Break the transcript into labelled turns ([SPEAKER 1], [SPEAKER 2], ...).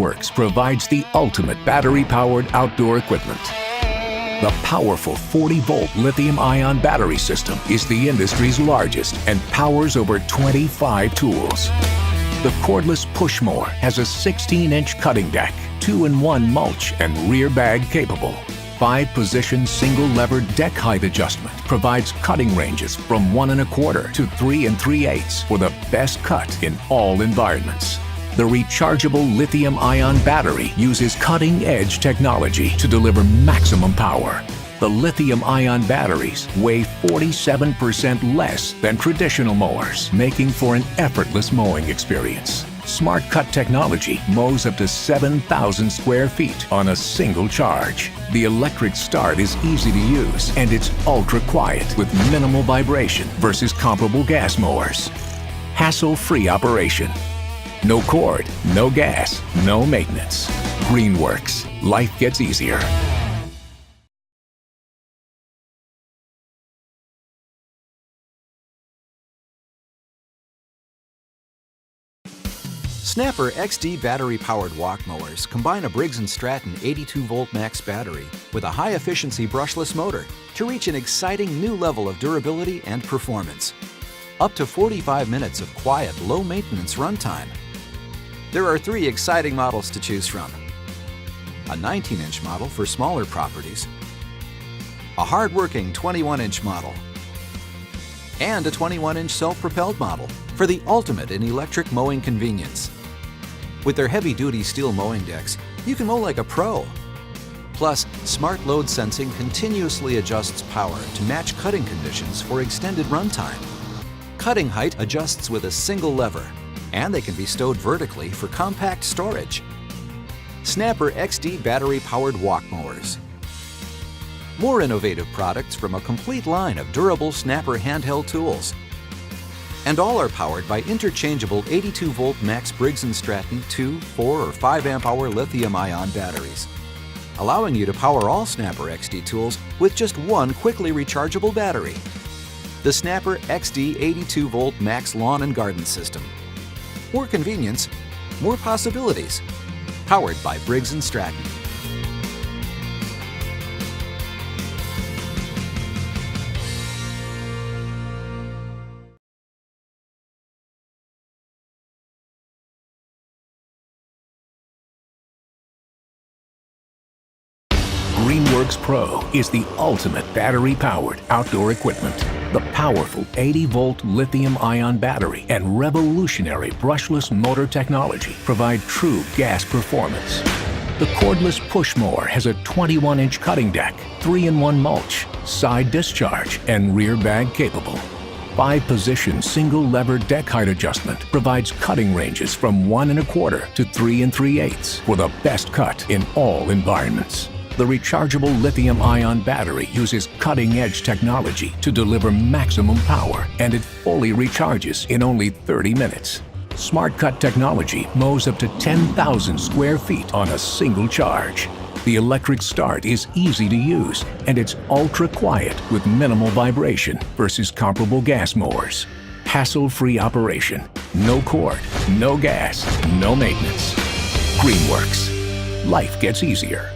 [SPEAKER 1] Greenworks provides the ultimate battery-powered outdoor equipment. The powerful 40-volt lithium-ion battery system is the industry's largest and powers over 25 tools. The Cordless push mower has a 16-inch cutting deck, 2-in-1 mulch and rear bag capable. 5-position single-lever deck height adjustment provides cutting ranges from 1 1/4 to 3 3/8 for the best cut in all environments. The rechargeable lithium-ion battery uses cutting-edge technology to deliver maximum power. The lithium-ion batteries weigh 47% less than traditional mowers, making for an effortless mowing experience. Smart Cut technology mows up to 7,000 square feet on a single charge. The electric start is easy to use, and it's ultra-quiet with minimal vibration versus comparable gas mowers. Hassle-free operation. No cord, no gas, no maintenance. Greenworks. Life gets easier.
[SPEAKER 2] Snapper XD battery-powered walk mowers combine a Briggs & Stratton 82-volt max battery with a high-efficiency brushless motor to reach an exciting new level of durability and performance. Up to 45 minutes of quiet, low-maintenance runtime. There are 3 exciting models to choose from. A 19-inch model for smaller properties, a hard-working 21-inch model, and a 21-inch self-propelled model for the ultimate in electric mowing convenience. With their heavy-duty steel mowing decks, you can mow like a pro. Plus, smart load sensing continuously adjusts power to match cutting conditions for extended runtime. Cutting height adjusts with a single lever, and they can be stowed vertically for compact storage. Snapper XD battery-powered walk mowers. More innovative products from a complete line of durable Snapper handheld tools. And all are powered by interchangeable 82-volt max Briggs & Stratton 2, 4, or 5 amp-hour lithium-ion batteries, allowing you to power all Snapper XD tools with just one quickly rechargeable battery. The Snapper XD 82-volt max lawn and garden system. More convenience, more possibilities. Powered by Briggs & Stratton.
[SPEAKER 1] Greenworks Pro is the ultimate battery-powered outdoor equipment. The powerful 80-volt lithium-ion battery and revolutionary brushless motor technology provide true gas performance. The Cordless push mower has a 21-inch cutting deck, 3-in-1 mulch, side discharge, and rear bag capable. 5-position single-lever deck height adjustment provides cutting ranges from 1 1/4 to 3 3/8 for the best cut in all environments. The rechargeable lithium-ion battery uses cutting-edge technology to deliver maximum power, and it fully recharges in only 30 minutes. Smart Cut technology mows up to 10,000 square feet on a single charge. The electric start is easy to use, and it's ultra-quiet with minimal vibration versus comparable gas mowers. Hassle-free operation. No cord, no gas, no maintenance. Greenworks. Life gets easier.